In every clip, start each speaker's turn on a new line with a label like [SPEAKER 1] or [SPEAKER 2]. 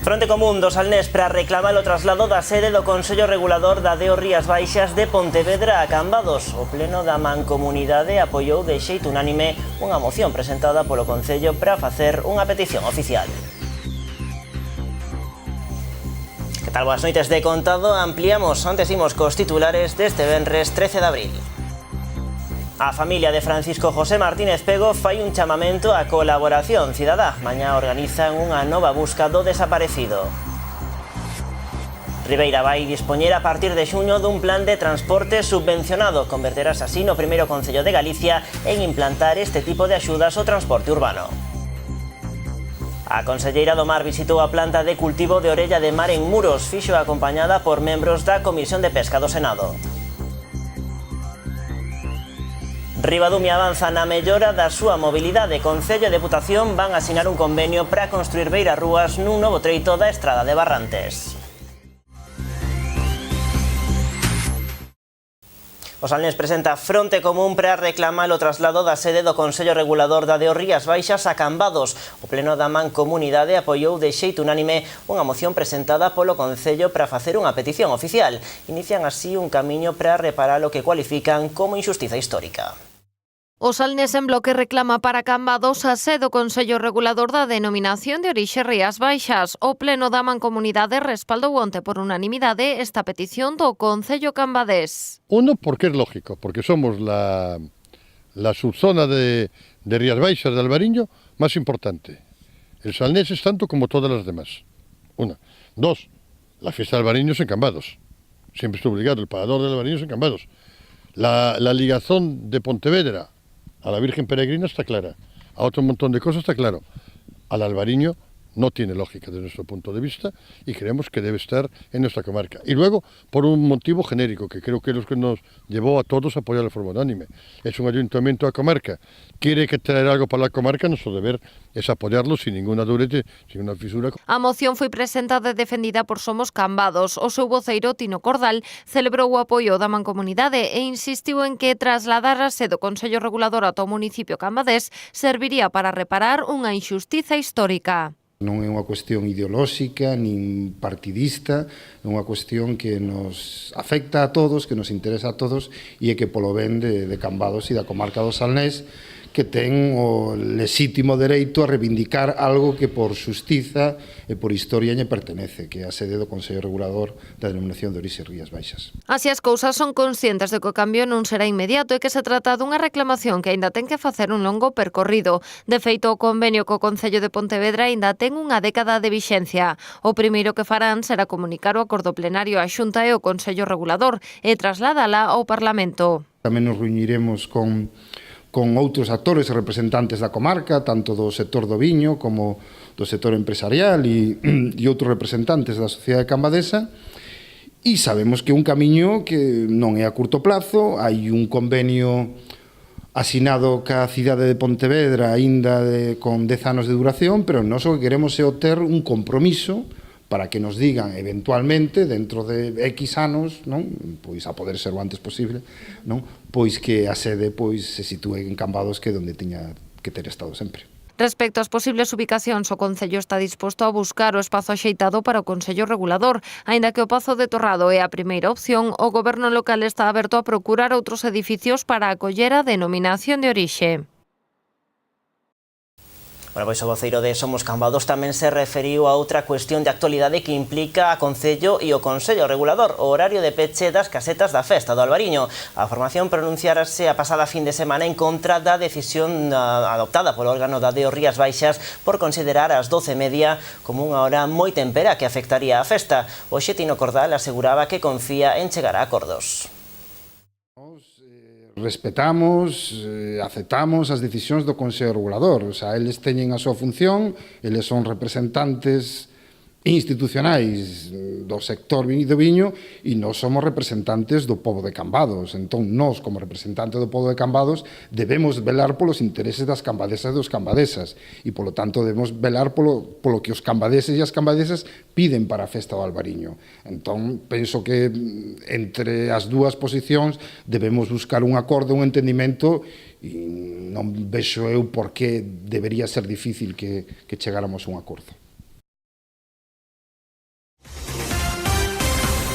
[SPEAKER 1] Fronte común do Salnés para reclamar o traslado da sede do Consello Regulador da DEO Rías Baixas de Pontevedra a Cambados. O pleno da Mancomunidade apoiou de xeito unánime unha moción presentada polo Concello para facer unha petición oficial. Que tal, boas noites de contado. Ampliamos, antes imos cos titulares deste venres 13 de abril. A familia de Francisco José Martínez Pego fai un chamamento á colaboración cidadá. Mañá organizan unha nova busca do desaparecido. Ribeira vai dispoñer a partir de xuño dun plan de transporte subvencionado. Converterás así no primeiro concello de Galicia en implantar este tipo de axudas ao transporte urbano. A conselleira do Mar visitou a planta de cultivo de orella de mar en Muros, fixo acompañada por membros da Comisión de Pesca do Senado. Ribadumia avanza na mellora da súa mobilidade. Concello e Deputación van asinar un convenio para construir beirarrúas nun novo treito da estrada de Barrantes. O Salnés presenta fronte común para reclamar o traslado da sede do Consello Regulador da DEO Rías Baixas a Cambados. O pleno da Mancomunidade apoiou de xeito unánime unha moción presentada polo Concello para facer unha petición oficial. Inician así un camiño para reparar o que cualifican como injustiza histórica.
[SPEAKER 2] O Salnés en bloque reclama para Cambados a sede do Consello Regulador da Denominación de Orixe Rías Baixas. O pleno da Mancomunidade respaldou onte por unanimidade esta petición do Concello cambadés.
[SPEAKER 3] Uno, porque es lógico, porque somos la subzona de Rías Baixas de Albariño más importante. El Salnés es tanto como todas las demás. Una. Dos, la fiesta de Albariño es en Cambados. Siempre estuvo ligado, el pagador de Albariño es en Cambados. La ligazón de Pontevedra a la Virgen Peregrina está clara, a otro montón de cosas está claro. Al Albariño no tiene lógica desde nuestro punto de vista y creemos que debe estar en nuestra comarca. Y luego, por un motivo genérico, que creo que es lo que nos llevó a todos a apoyar la forma unánime. Es un ayuntamiento de comarca. Quiere que traer algo para la comarca, nuestro deber es apoyarlo sin ninguna dureza, sin una fisura.
[SPEAKER 2] A moción foi presentada e defendida por Somos Cambados. O seu voceiro, Tino Cordal, celebrou o apoio da Mancomunidade e insistiu en que trasladar a sede do Consello Regulador ata o municipio cambadés serviría para reparar unha injustiza histórica.
[SPEAKER 4] Non é unha cuestión ideolóxica, nin partidista, é unha cuestión que nos afecta a todos, que nos interesa a todos, e é que polo ben de Cambados e da comarca do Salnés, que ten o lexítimo dereito a reivindicar algo que por xustiza e por historia lle pertenece, que é a sede do Consello Regulador da Denominación de Orixe Rías Baixas.
[SPEAKER 2] Así as cousas, son conscientes de que o cambio non será inmediato e que se trata dunha reclamación que aínda ten que facer un longo percorrido. De feito, o convenio co Concello de Pontevedra aínda ten unha década de vixencia. O primeiro que farán será comunicar o acordo plenario á Xunta e ao Consello Regulador e trasladala ao Parlamento.
[SPEAKER 4] Tamén nos reuniremos con outros actores e representantes da comarca, tanto do sector do viño como do sector empresarial e outros representantes da sociedade cambadesa, e sabemos que é un camiño que non é a curto plazo. Hai un convenio asinado ca cidade de Pontevedra aínda con 10 anos de duración, pero nós o que queremos é obter un compromiso para que nos digan eventualmente dentro de X anos, non, pois a poder ser o antes posible, non, pois que a sede pois se sitúe en Cambados, que é onde tiña que ter estado sempre.
[SPEAKER 2] Respecto ás posibles ubicacións, o Concello está disposto a buscar o espazo axeitado para o Consello Regulador. Aínda que o Pazo de Torrado é a primeira opción, o Goberno local está aberto a procurar outros edificios para acoller a denominación de orixe.
[SPEAKER 1] Bueno, pois o voceiro de Somos Cambados tamén se referiu a outra cuestión de actualidade que implica a Concello e o Consello Regulador, o horario de peche das casetas da festa do Albariño. A formación pronunciarase a pasada fin de semana en contra da decisión adoptada polo órgano da DEO Rías Baixas por considerar as 12:30 como unha hora moi tempera que afectaría a festa. Hoxe Tino Cordal aseguraba que confía en chegar a acordos.
[SPEAKER 4] Respetamos, aceptamos as decisións do Consello Regulador. O sea, eles teñen a súa función, eles son representantes institucionais do sector do viño e nós somos representantes do pobo de Cambados. Entón, nós, como representantes do pobo de Cambados, debemos velar polos intereses das cambadesas e dos cambadesas e, polo tanto, debemos velar polo que os cambadeses e as cambadesas piden para a festa do Albariño. Entón, penso que entre as dúas posicións debemos buscar un acordo, un entendimento, e non vexo eu por que debería ser difícil que chegáramos a un acordo.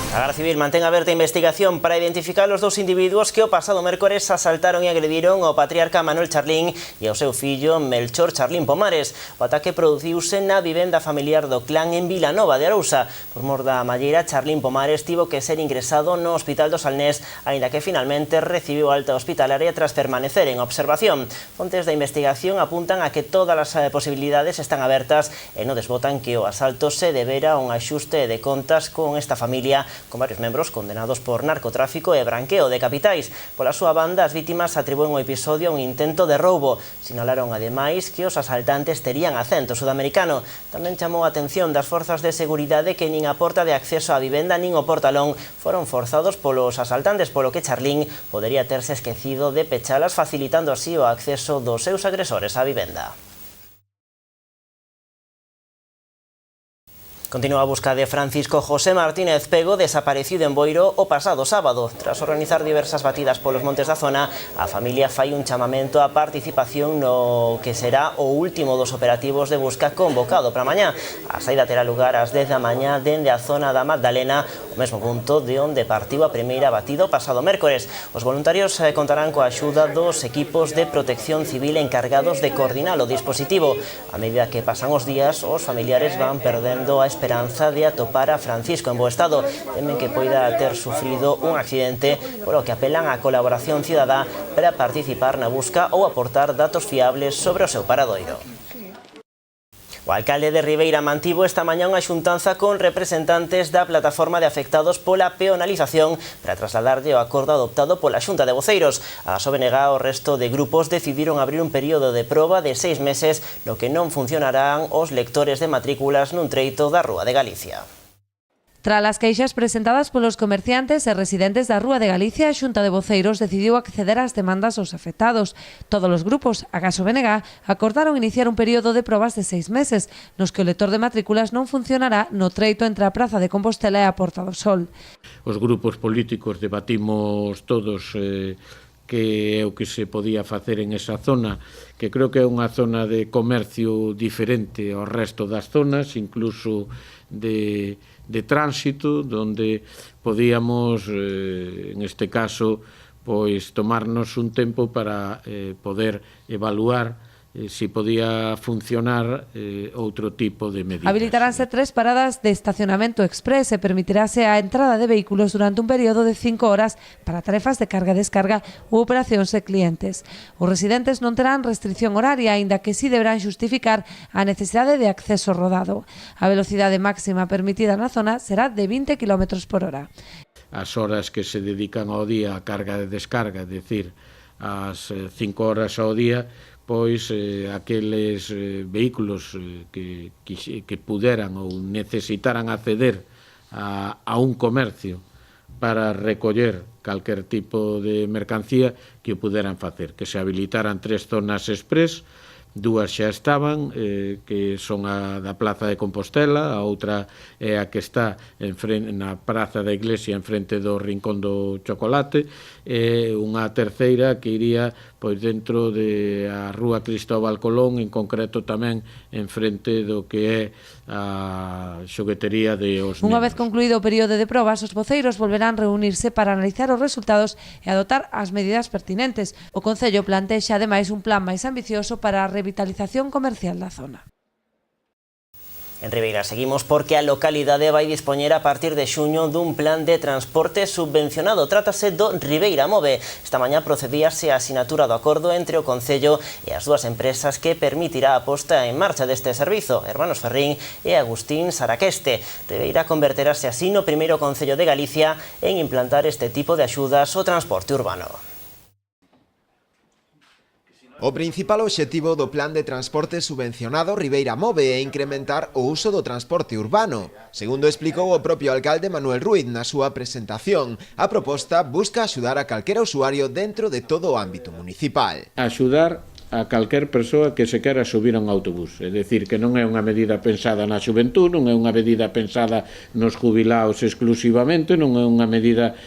[SPEAKER 1] A Garda Civil mantén aberta a investigación para identificar os dous individuos que o pasado mércores asaltaron e agrediron ao patriarca Manuel Charlín e ao seu fillo Melchor Charlín Pomares. O ataque produciuse na vivenda familiar do clan en Vilanova de Arousa. Por mor da malleira, Charlín Pomares tivo que ser ingresado no Hospital do Salnés, aínda que finalmente recibiu alta hospitalaria tras permanecer en observación. Fontes da investigación apuntan a que todas as posibilidades están abertas e non desbotan que o asalto se debera a un axuste de contas con esta familia, con varios membros condenados por narcotráfico e branqueo de capitais. Pola súa banda, as vítimas atribúen o episodio a un intento de roubo. Sinalaron ademais que os asaltantes terían acento sudamericano. Tamén chamou a atención das forzas de seguridade que nin a porta de acceso á vivenda nin o portalón foron forzados polos asaltantes, polo que Charlín podería terse esquecido de pechalas, facilitando así o acceso dos seus agresores á vivenda. Continúa a busca de Francisco José Martínez Pego, desaparecido en Boiro o pasado sábado. Tras organizar diversas batidas polos montes da zona, a familia fai un chamamento á participación no que será o último dos operativos de busca convocado para mañá. A saída terá lugar ás 10 da mañá dende a zona da Magdalena, o mesmo punto de onde partiu a primeira batida o pasado mércores. Os voluntarios contarán coa axuda dos equipos de protección civil encargados de coordinar o dispositivo. A medida que pasan os días, os familiares van perdendo a esperanza de atopar a Francisco en bo estado. Temen que poida ter sufrido un accidente, polo que apelan á colaboración cidadá para participar na busca ou aportar datos fiables sobre o seu paradoiro. O alcalde de Ribeira mantivo esta mañá unha xuntanza con representantes da plataforma de afectados pola peonalización para trasladarlle o acordo adoptado pola Xunta de Voceiros. A SOBNG o resto de grupos decidiron abrir un período de proba de 6 meses no que non funcionarán os lectores de matrículas nun treito da Rúa de Galicia.
[SPEAKER 2] Tras as queixas presentadas polos comerciantes e residentes da Rúa de Galicia, a Xunta de Voceiros decidiu acceder ás demandas dos afectados. Todos os grupos, agás o BNG, acordaron iniciar un período de probas de 6 meses, nos que o lector de matrículas non funcionará no treito entre a Praza de Compostela e a Porta do Sol.
[SPEAKER 5] Os grupos políticos debatimos todos que é o que se podía facer en esa zona, que creo que é unha zona de comercio diferente ao resto das zonas, incluso de tránsito, donde podíamos, en este caso, pois tomarnos un tempo para poder evaluar si podía funcionar outro tipo de medidas.
[SPEAKER 2] Habilitaránse 3 paradas de estacionamento express e permitirase a entrada de vehículos durante un período de 5 horas para tarefas de carga e descarga ou operacións de clientes. Os residentes non terán restricción horaria, aínda que si deberán xustificar a necesidade de acceso rodado. A velocidade máxima permitida na zona será de 20 km por hora.
[SPEAKER 5] As horas que se dedican ao día a carga e descarga, é dicir, as 5 horas ao día, pois aqueles vehículos que puderan ou necesitaran acceder a un comercio para recoller calquer tipo de mercancía, que o puderan facer, que se habilitaran 3 zonas express. 2 xa estaban, que son a da Plaza de Compostela, a outra é a que está na Praza da Iglesia en frente do Rincón do Chocolate, e unha terceira que iría pois dentro da Rúa Cristóbal Colón, en concreto tamén en frente do que é a xoguetería de os nenos.
[SPEAKER 2] Unha vez concluído o período de probas, os voceiros volverán reunirse para analizar os resultados e adoptar as medidas pertinentes. O Concello plantexa ademais un plan máis ambicioso para a revitalización comercial da zona.
[SPEAKER 1] En Ribeira seguimos porque a localidade vai dispoñer a partir de xuño dun plan de transporte subvencionado. Trátase do Ribeira Move. Esta mañá procedíase a asinatura do acordo entre o Concello e as dúas empresas que permitirá a posta en marcha deste servizo, Hermanos Ferrín e Agustín Saraqueste. Ribeira converterase así no primeiro Concello de Galicia en implantar este tipo de axudas ao transporte urbano.
[SPEAKER 6] O principal obxectivo do plan de transporte subvencionado Ribeira Move é incrementar o uso do transporte urbano. Segundo explicou o propio alcalde Manuel Ruiz na súa presentación, a proposta busca axudar a calquera usuario dentro de todo o ámbito municipal.
[SPEAKER 5] Axudar a calquer persoa que se quera subir a un autobús. É dicir, que non é unha medida pensada na xuventud, non é unha medida pensada nos jubilados exclusivamente, non é unha medida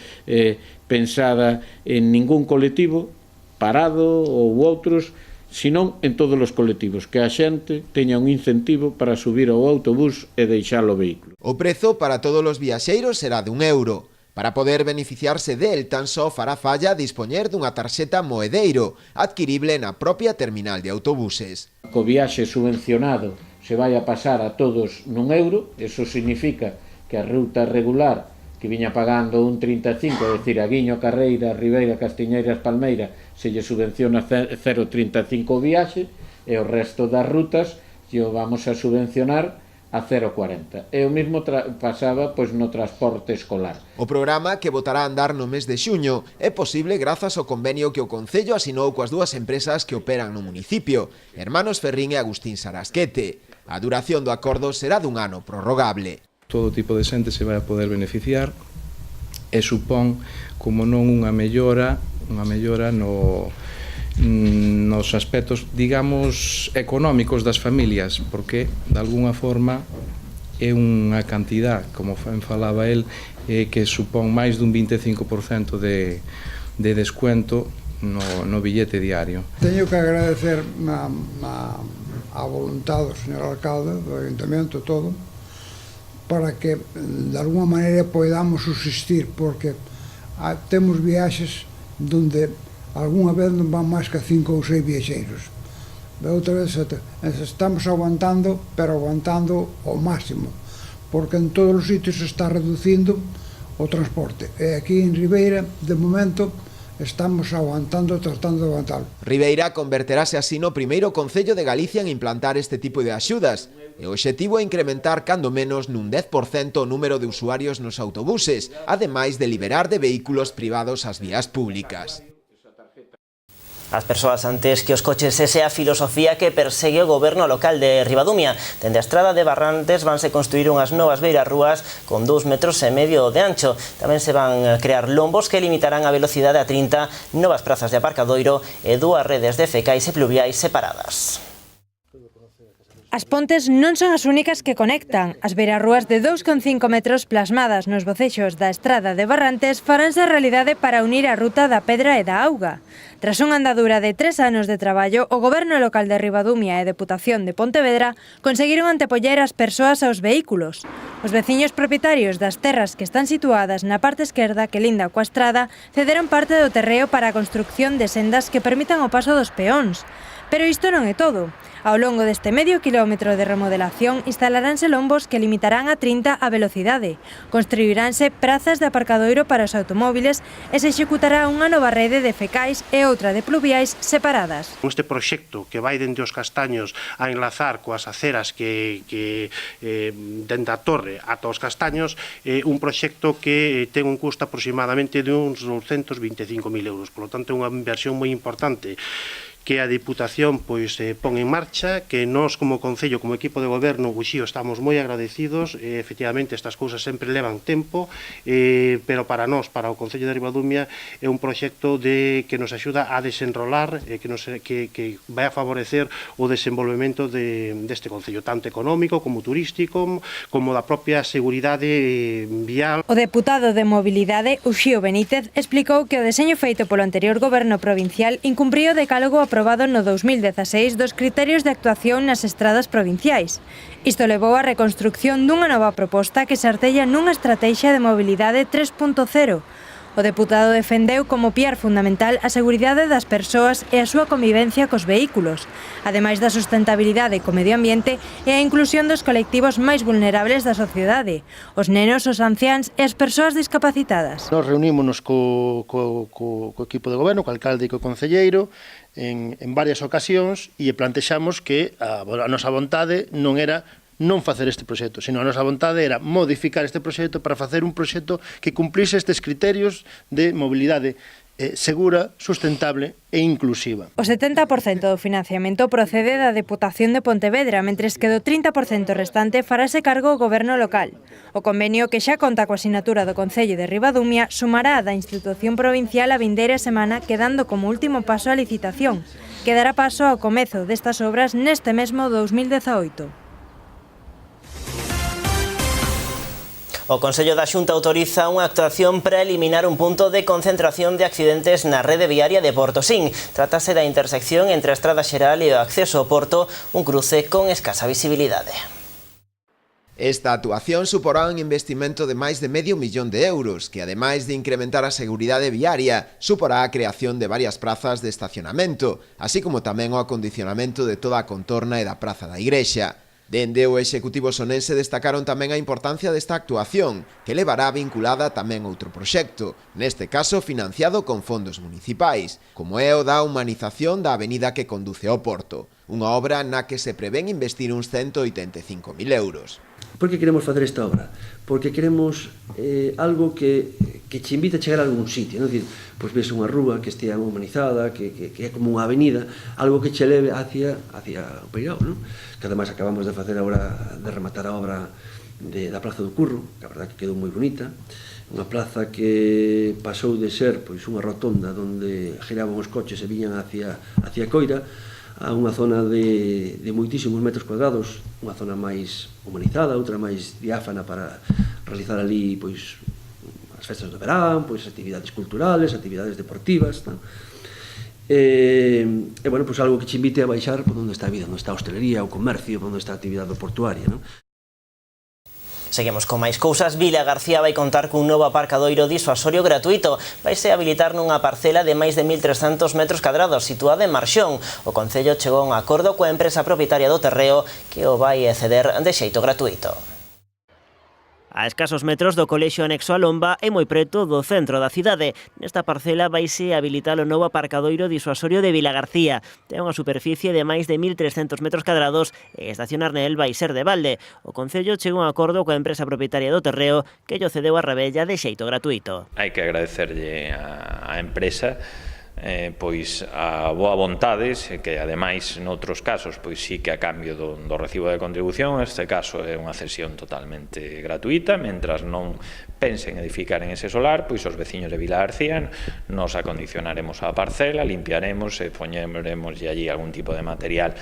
[SPEAKER 5] pensada en ningún colectivo parado ou outros, senón en todos os colectivos, que a xente teña un incentivo para subir ao autobús e deixar o vehículo.
[SPEAKER 6] O prezo para todos os viaxeiros será de €1. Para poder beneficiarse del, tan só fará falla dispoñer dunha tarxeta Moedeiro, adquirible na propia terminal de autobuses.
[SPEAKER 5] Co viaxe subvencionado se vai a pasar a todos €1, eso significa que a ruta regular que viña pagando un 35, é dicir, a Guiño, Carreira, Ribeira, Castiñeiras, Palmeira, se lle subvenciona 0,35 o viaxe, e o resto das rutas lle vamos a subvencionar a 0,40. E o mesmo pasaba no transporte escolar.
[SPEAKER 6] O programa, que botará a andar no mes de xuño, é posible grazas ao convenio que o Concello asinou coas dúas empresas que operan no municipio, Hermanos Ferrín e Agustín Sarasquete. A duración do acordo será dun ano prorrogable.
[SPEAKER 7] Todo tipo de xente se vai a poder beneficiar e supón, como non unha mellora nos aspectos, digamos, económicos das familias, porque, de alguna forma, é unha cantidad, como falaba el, que supón máis dun 25% de descuento no billete diario.
[SPEAKER 8] Teño que agradecer a voluntade do señor alcalde, do ayuntamiento, todo, para que de alguna maneira podamos subsistir, porque temos viaxes donde algunha vez non van máis que 5 ou 6 viaxeiros. Outra vez estamos aguantando, pero aguantando ao máximo, porque en todos os sitios se está reducindo o transporte. E aquí en Ribeira, de momento, estamos aguantando, tratando de aguantar.
[SPEAKER 6] Ribeira converterase así no primeiro concello de Galicia en implantar este tipo de axudas, e o obxectivo é incrementar cando menos nun 10% o número de usuarios nos autobuses, ademais de liberar de vehículos privados as vías públicas.
[SPEAKER 1] As persoas antes que os coches, esa é a filosofía que persegue o goberno local de Ribadumia. Dende a estrada de Barrantes vanse construir unhas novas beirarrúas con 2,5 metros de ancho. Tamén se van crear lombos que limitarán a velocidade a 30, novas prazas de aparcadoiro e 2 redes de fecais e pluviais separadas.
[SPEAKER 9] As pontes non son as únicas que conectan. As beirarrúas de 2,5 metros plasmadas nos bocexos da estrada de Barrantes faranse realidade para unir a ruta da Pedra e da Auga. Tras unha andadura de 3 anos de traballo, o Goberno local de Ribadumia e a Deputación de Pontevedra conseguiron antepoñer as persoas aos vehículos. Os veciños propietarios das terras que están situadas na parte esquerda que linda coa estrada cederon parte do terreo para a construcción de sendas que permitan o paso dos peóns. Pero isto non é todo. Ao longo deste medio quilómetro de remodelación instalaránse lombos que limitarán a 30 a velocidade. Construiránse prazas de aparcadoiro para os automóviles e se executará unha nova rede de fecais e outra de pluviais separadas.
[SPEAKER 10] Este proxecto que vai dende os Castaños a enlazar coas aceras que dende a Torre ata os Castaños, un proxecto que ten un custo aproximadamente de uns 225.000 euros. Por lo tanto, é unha inversión moi importante que a Diputación pon en marcha, que nós como Concello, como equipo de goberno, Uxío, estamos moi agradecidos. Efectivamente, estas cousas sempre levan tempo, pero para nós, para o Concello de Ribadumia, é un proxecto que nos axuda a desenrolar, que vai a favorecer o desenvolvemento deste Concello, tanto económico como turístico, como da propia seguridade vial.
[SPEAKER 9] O deputado de Mobilidade, Uxío Benítez, explicou que o deseño feito polo anterior goberno provincial incumpriu o decálogo aprobado no 2016 dos criterios de actuación nas estradas provinciais. Isto levou á reconstrucción dunha nova proposta que se artella nunha estrategia de mobilidade 3.0. O deputado defendeu como piar fundamental a seguridade das persoas e a súa convivencia cos vehículos, ademais da sustentabilidade co medio ambiente e a inclusión dos colectivos máis vulnerables da sociedade, os nenos, os anciáns e as persoas discapacitadas.
[SPEAKER 11] Nos reunímonos co equipo de goberno, co alcalde e co concelleiro, en varias ocasións e plantexamos que a nosa vontade non era non facer este proxecto, sino a nosa vontade era modificar este proxecto para facer un proxecto que cumplise estes criterios de mobilidade segura, sustentable e inclusiva.
[SPEAKER 9] O 70% do financiamento procede da Deputación de Pontevedra, mentres que do 30% restante farase cargo o goberno local. O convenio, que xa conta coa sinatura do Concello de Ribadumia, sumará a da institución provincial a vindeira semana, quedando como último paso a licitación, que dará paso ao comezo destas obras neste mesmo 2018.
[SPEAKER 1] O Consello da Xunta autoriza unha actuación para eliminar un punto de concentración de accidentes na rede viaria de Portosín. Trátase da intersección entre a Estrada Xeral e o acceso ao Porto, un cruce con escasa visibilidade.
[SPEAKER 6] Esta actuación suporá un investimento de máis de medio millón de euros, que ademais de incrementar a seguridade viaria, suporá a creación de varias prazas de estacionamento, así como tamén o acondicionamento de toda a contorna e da praza da Igrexa. Dende o Executivo sonense destacaron tamén a importancia desta actuación, que levará vinculada tamén outro proxecto, neste caso financiado con fondos municipais, como é o da humanización da avenida que conduce ao Porto, unha obra na que se prevén investir uns 185.000 euros.
[SPEAKER 12] Por que queremos facer esta obra? Porque queremos algo que che invite a chegar a algún sitio, non? Dicir, pois ves unha rúa que estea humanizada, que é como unha avenida, algo que che leve hacia o Peirao, non? Que ademais acabamos de facer agora, de rematar a obra da Praza do Curro, que a verdad que quedou moi bonita, unha plaza que pasou de ser pois unha rotonda onde giraban os coches e viñan hacia Coira, a unha zona de moitísimos metros cuadrados, unha zona máis humanizada, outra máis diáfana para realizar ali pois as festas de verán, pois actividades culturales, actividades deportivas, non? Bueno, pois algo que che invite a baixar por onde está a vida, onde está a hostelería, o comercio, onde está a actividade portuaria, non?
[SPEAKER 1] Seguimos con máis cousas. Vilagarcía vai contar cun novo aparcadoiro disuasorio gratuito. Vaise habilitar nunha parcela de máis de 1.300 metros cadrados situada en Marxón. O Concello chegou a un acordo coa empresa propietaria do terreo que o vai ceder de xeito gratuito. A escasos metros do colexio anexo a Lomba e moi preto do centro da cidade. Nesta parcela vaise habilitar o novo aparcadoiro disuasorio de Vilagarcía. Ten unha superficie de máis de 1.300 metros cadrados e estacionar nel vai ser de balde. O Concello chegou a un acordo coa empresa propietaria do terreo que lle cedeu a Rebella de xeito gratuito.
[SPEAKER 13] Hai que agradecerlle á empresa pois a boa vontade, que ademais noutros casos pois sí que a cambio do recibo de contribución, este caso é unha cesión totalmente gratuita, mentras non pensen edificar en ese solar, pois os veciños de Vilagarcía nos acondicionaremos a parcela, limpiaremos e poñeremos allí algún tipo de material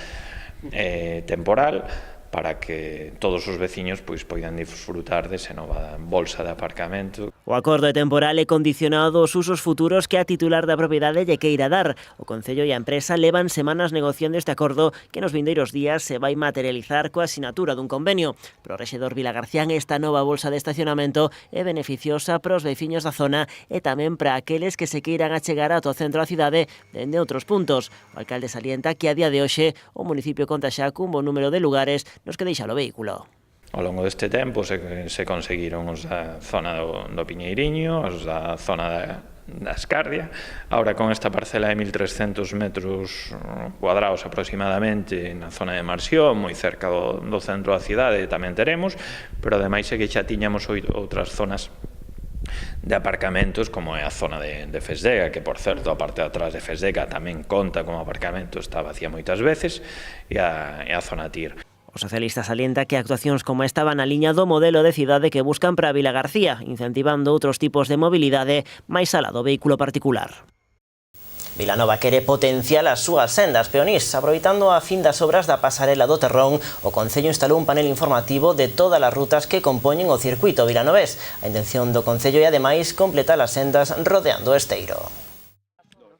[SPEAKER 13] temporal para que todos os veciños pois poidan disfrutar desa nova bolsa de aparcamento.
[SPEAKER 1] O acordo é temporal e condicionado aos usos futuros que a titular da propiedade lle queira dar. O Concello e a empresa levan semanas negociando este acordo que nos vindeiros días se vai materializar coa asinatura dun convenio. Pero o rexedor Vilagarcián, esta nova bolsa de estacionamento é beneficiosa para os veciños da zona e tamén para aqueles que se queiran achegar ata o centro da cidade dende outros puntos. O alcalde salienta que a día de hoxe o municipio conta xa cun bon número de lugares nos que deixa o vehículo.
[SPEAKER 13] Ao longo deste tempo se conseguiron os da zona do Piñeiriño, os da zona da Escardia. Ahora con esta parcela de 1.300 metros cuadrados aproximadamente na zona de Marxión, moi cerca do centro da cidade, tamén teremos, pero ademais é que xa tiñamos outras zonas de aparcamentos como é a zona de Fesdega, que por certo a parte de atrás de Fesdega tamén conta como aparcamento, está vacía moitas veces, e a zona TIR.
[SPEAKER 1] O socialista salienta que actuacións como esta van na liña do modelo de cidade que buscan para Vilagarcía, incentivando outros tipos de mobilidade máis alá do vehículo particular. Vilanova quere potenciar as súas sendas peonís. Aproveitando a fin das obras da pasarela do Terrón, o Concello instalou un panel informativo de todas as rutas que compoñen o circuito vilanovés. A intención do Concello é ademais completar as sendas rodeando o Esteiro.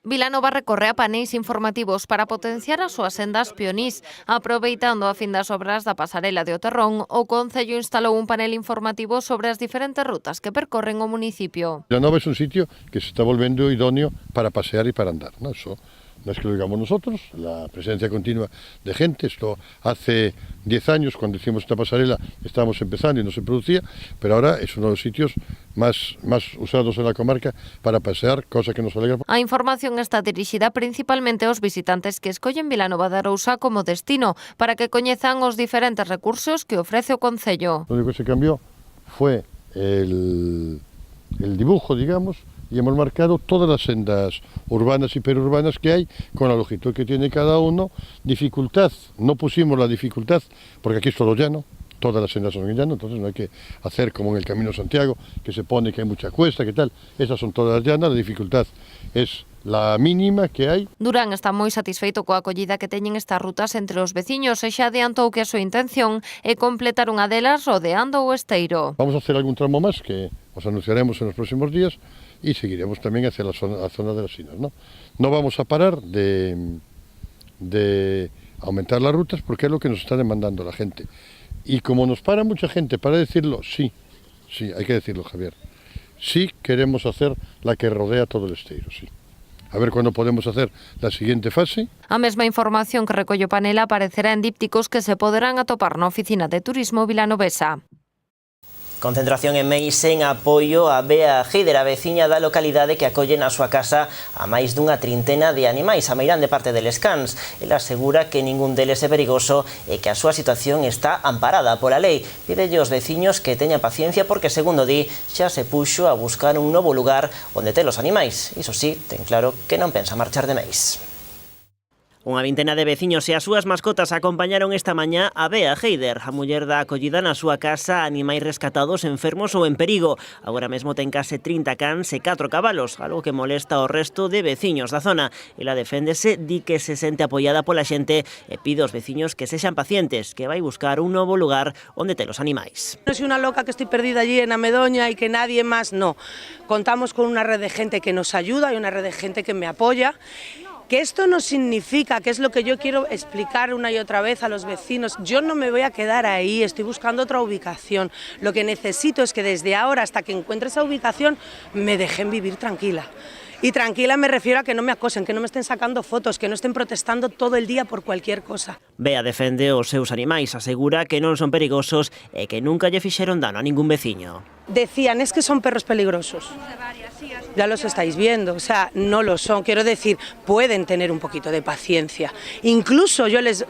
[SPEAKER 2] Vilanova recorre a paneis informativos para potenciar as súas sendas peonís. Aproveitando a fin das obras da pasarela de O Terrón, o Concello instalou un panel informativo sobre as diferentes rutas que percorren o municipio.
[SPEAKER 3] Vilanova es un sitio que se está volviendo idóneo para pasear y para andar, ¿no? Eso no es que lo digamos nosotros, la presencia continua de gente. Esto hace 10 años, cuando hicimos esta pasarela, estábamos empezando y no se producía, pero ahora es uno de los sitios más usados en la comarca para pasear, cosa que nos alegra.
[SPEAKER 2] A información está dirixida principalmente aos visitantes que escollen Vilanova de Arousa como destino, para que coñezan os diferentes recursos que ofrece o Concello.
[SPEAKER 3] Lo único que se cambió fue el dibujo, digamos, y hemos marcado todas las sendas urbanas y perurbanas que hay, con la longitud que tiene cada uno. Dificultad, no pusimos la dificultad, porque aquí es todo llano, todas las sendas son en llano, entonces no hay que hacer como en el Camino de Santiago, que se pone que hay mucha cuesta, que tal. Esas son todas llanas, la dificultad es la mínima que hai.
[SPEAKER 2] Durán está moi satisfeito coa acollida que teñen estas rutas entre os veciños e xa adiantou que a súa intención é completar unha delas rodeando o Esteiro.
[SPEAKER 3] Vamos a hacer algún tramo máis que os anunciaremos en los próximos días y seguiremos también hacia la zona de las Sinas, ¿no? No vamos a parar de aumentar las rutas porque es lo que nos está demandando la gente. Y como nos para mucha gente para decirlo, sí, hay que decirlo, Javier, sí queremos hacer la que rodea todo el Esteiro, sí. A ver cuándo podemos hacer la siguiente fase.
[SPEAKER 2] A mesma información que recollo panel aparecerá en dípticos que se poderán atopar na Oficina de Turismo vilanovesa.
[SPEAKER 1] Concentración en Meis en apoio a Bea Heider, a veciña da localidade que acolle na súa casa a máis dunha trintena de animais a meirán de parte deles cans. Ela asegura que ningún deles é perigoso e que a súa situación está amparada pola lei. Pídelle aos veciños que teñan paciencia porque, segundo di, xa se puxo a buscar un novo lugar onde ter os animais. Iso sí, ten claro que non pensa marchar de Meis. Unha vintena de veciños e as súas mascotas acompañaron esta mañá a Bea Heider, a muller da acollida na súa casa a animais rescatados enfermos ou en perigo. Agora mesmo ten case 30 cans e 4 cabalos, algo que molesta ao resto de veciños da zona. Ela deféndese, di que se sente apoiada pola xente e pide aos veciños que sexan pacientes, que vai buscar un novo lugar onde ter os animais.
[SPEAKER 14] Non soy unha loca que estoy perdida allí en Amedoña e que nadie más, no. Contamos con unha red de gente que nos ayuda y una red de gente que me apoya. Que esto no significa, que es lo que yo quiero explicar una y otra vez a los vecinos, yo no me voy a quedar ahí, estoy buscando otra ubicación. Lo que necesito es que desde ahora hasta que encuentre esa ubicación me dejen vivir tranquila. Y tranquila me refiero a que no me acosen, que no me estén sacando fotos, que no estén protestando todo el día por cualquier cosa.
[SPEAKER 1] Bea defende os seus animais, asegura que non son perigosos e que nunca lle fixeron dano a ningún veciño.
[SPEAKER 14] Decían, es que son perros peligrosos. Ya los estáis viendo, o sea, no lo son. Quiero decir, pueden tener un poquito de paciencia. Incluso yo les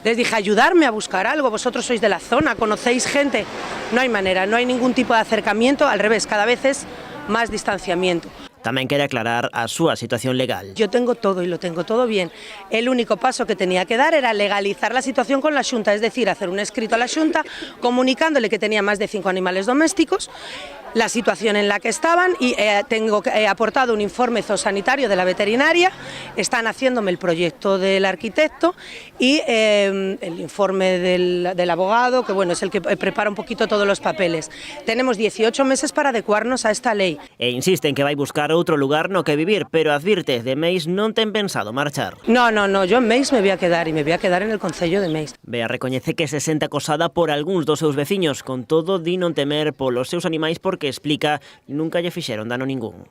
[SPEAKER 14] dije, ayudarme a buscar algo, vosotros sois de la zona, conocéis gente. No hay manera, no hay ningún tipo de acercamiento, al revés, cada vez es más distanciamiento.
[SPEAKER 1] Tamén quere aclarar a súa situación legal.
[SPEAKER 14] Yo tengo todo y lo tengo todo bien. El único paso que tenía que dar era legalizar la situación con la Xunta, es decir, hacer un escrito a la Xunta comunicándole que tenía más de 5 animales domésticos, la situación en la que estaban y he aportado un informe zoosanitario de la veterinaria, están haciéndome el proyecto del arquitecto y el informe del abogado, que bueno, es el que prepara un poquito todos los papeles. Tenemos 18 meses para adecuarnos a esta ley.
[SPEAKER 1] E insiste en que vai buscar outro lugar no que vivir, pero advirte, de Meis non ten pensado marchar.
[SPEAKER 14] No, yo en Meis me voy a quedar y me voy a quedar en el concello de Meis.
[SPEAKER 1] Bea recoñece que se sente acosada por algúns dos seus veciños, con todo di non temer polos seus animais porque explica nunca lle fixeron dano ningún.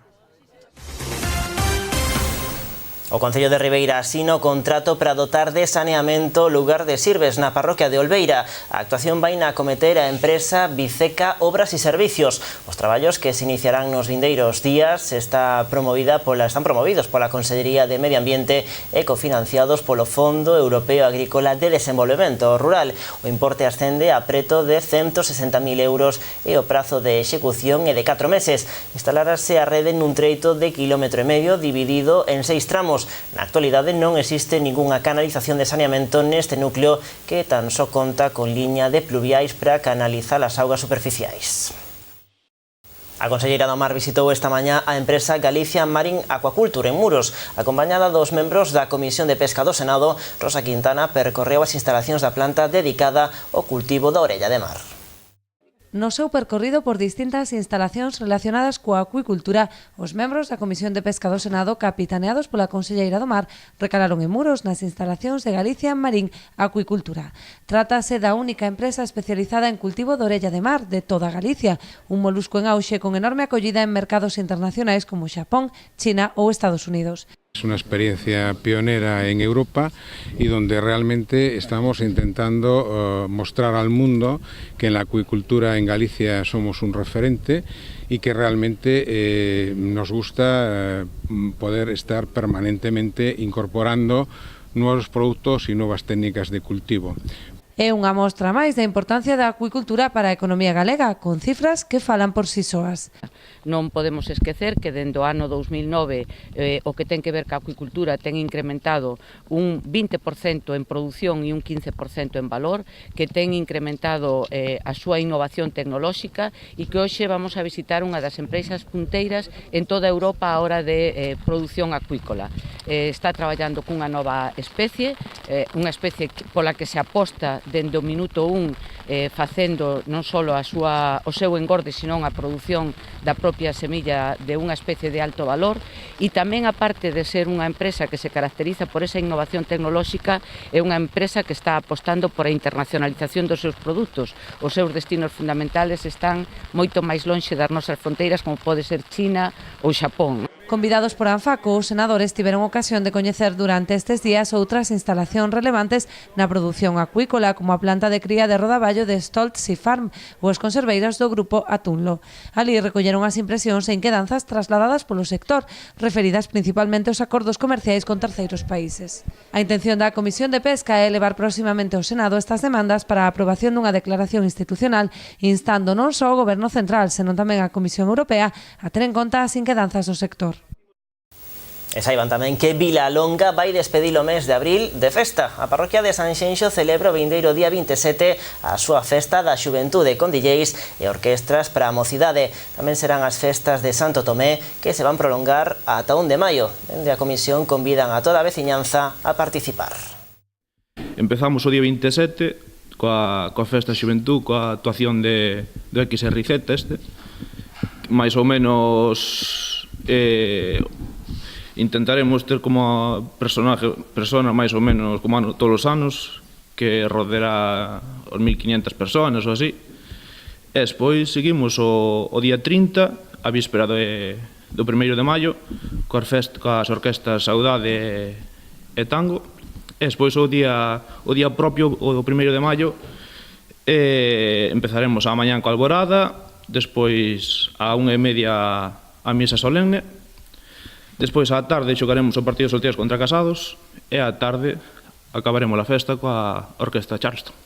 [SPEAKER 1] O Concello de Ribeira asina o contrato para dotar de saneamento o lugar de Sirves na parroquia de Olveira. A actuación vai na acometer a empresa Biceca Obras e Servicios. Os traballos que se iniciarán nos vindeiros días están promovidos pola Consellería de Medio Ambiente e cofinanciados polo Fondo Europeo Agrícola de Desenvolvemento Rural. O importe ascende a preto de 160.000 euros e o prazo de execución é de 4 meses. Instalárase a rede nun treito de 1,5 km dividido en 6 tramos. Na actualidade non existe ningunha canalización de saneamento neste núcleo que tan só conta con liña de pluviais para canalizar as augas superficiais. A Conselleira do Mar visitou esta mañá a empresa Galicia Marine Aquaculture en Muros. Acompañada dos membros da Comisión de Pesca do Senado, Rosa Quintana percorreu as instalacións da planta dedicada ao cultivo da orella de mar.
[SPEAKER 15] No seu percorrido por distintas instalacións relacionadas coa acuicultura, os membros da Comisión de Pesca do Senado, capitaneados pola Conselleira do Mar, recalaron en Muros nas instalacións de Galicia Marine Acuicultura. Trátase da única empresa especializada en cultivo de orella de mar de toda Galicia, un molusco en auxe con enorme acollida en mercados internacionais como Xapón, China ou Estados Unidos.
[SPEAKER 16] Es una experiencia pionera en Europa y donde realmente estamos intentando mostrar al mundo que en la acuicultura en Galicia somos un referente y que realmente nos gusta poder estar permanentemente incorporando nuevos productos y nuevas técnicas de cultivo.
[SPEAKER 15] É unha mostra máis da importancia da acuicultura para a economía galega, con cifras que falan por si soas.
[SPEAKER 17] Non podemos esquecer que dende o ano 2009 o que ten que ver ca acuicultura ten incrementado un 20% en produción e un 15% en valor, que ten incrementado a súa innovación tecnolóxica e que hoxe vamos a visitar unha das empresas punteiras en toda Europa a hora de produción acuícola. Está traballando cunha nova especie, unha especie pola que se aposta dende o minuto 1 facendo non só o seu engorde, senón a produción da propia semilla de unha especie de alto valor, e tamén, aparte de ser unha empresa que se caracteriza por esa innovación tecnolóxica, é unha empresa que está apostando por a internacionalización dos seus produtos. Os seus destinos fundamentales están moito máis lonxe das nosas fronteiras, como pode ser China ou Xapón.
[SPEAKER 15] Convidados por Anfaco, os senadores tiveron ocasión de coñecer durante estes días outras instalacións relevantes na produción acuícola, como a planta de cría de rodaballo de Stolt Sea Farm ou as conserveiras do grupo Atunlo. Ali recolleron as impresións e inquedanzas trasladadas polo sector, referidas principalmente aos acordos comerciais con terceiros países. A intención da Comisión de Pesca é levar próximamente ao Senado estas demandas para a aprobación dunha declaración institucional instando non só o Goberno Central, senón tamén a Comisión Europea a ter en conta as inquedanzas do sector.
[SPEAKER 1] E saiban tamén que Vilalonga vai despedir o mes de abril de festa. A parroquia de Sanxenxo celebra o vindeiro día 27 a súa festa da xuventude con DJs e orquestras para a mocidade. Tamén serán as festas de Santo Tomé que se van prolongar ata 1 de maio. Dende a comisión convidan a toda a veciñanza a participar.
[SPEAKER 18] Empezamos o día 27 coa festa da xuventude, coa actuación do XRZ máis ou menos intentaremos ter como persona máis ou menos como todos os anos, que rodeará os 1500 personas ou así. E despois seguimos o día 30, a víspera do 1 de maio, coas orquestas Saudade e Tango. E despois o día propio, o 1 de maio, empezaremos a mañán coa alborada, despois a 1:30 a misa solemne. Despois, á tarde, xogaremos o partido de solteiros contra casados e á tarde acabaremos a festa coa orquesta Charleston.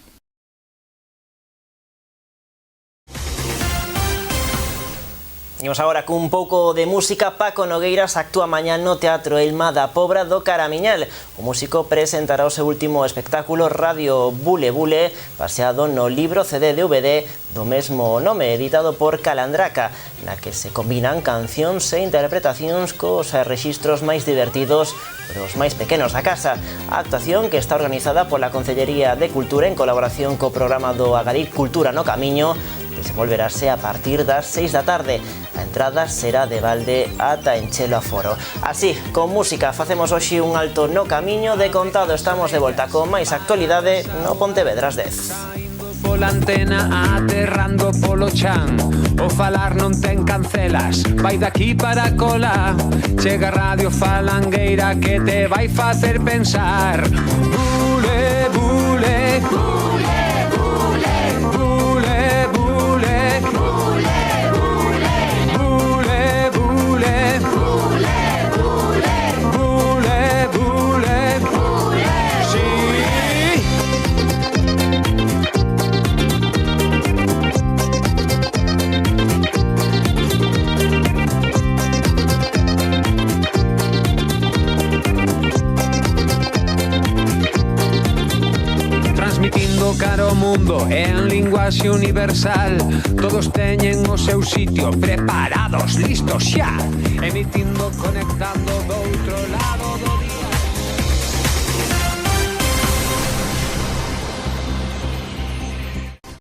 [SPEAKER 1] Imos agora cun pouco de música. Paco Nogueiras actúa mañá no Teatro Elma da Pobra do Caramiñal. O músico presentará o seu último espectáculo Radio Bule Bule, baseado no libro CD DVD do mesmo nome, editado por Calandraca, na que se combinan cancións e interpretacións cos rexistros máis divertidos para os máis pequenos da casa. A actuación, que está organizada pola Concellería de Cultura en colaboración co programa do Agadic Cultura no Camiño, desenvolverase a partir das 6 da tarde. A entrada será de balde ata enchelo aforo. Así, con música, facemos hoxe un alto no camiño de contado. Estamos de volta con máis actualidade no Pontevedras 10.
[SPEAKER 19] Pola antena aterrando polo chan, o falar non ten cancelas, vai daqui para cola. Chega Radio Falangueira que te vai facer pensar. Bule, bule, bule. Cara o mundo en linguaxe universal, todos teñen o seu sitio, preparados, listos xa, emitindo, conectando do outro lado do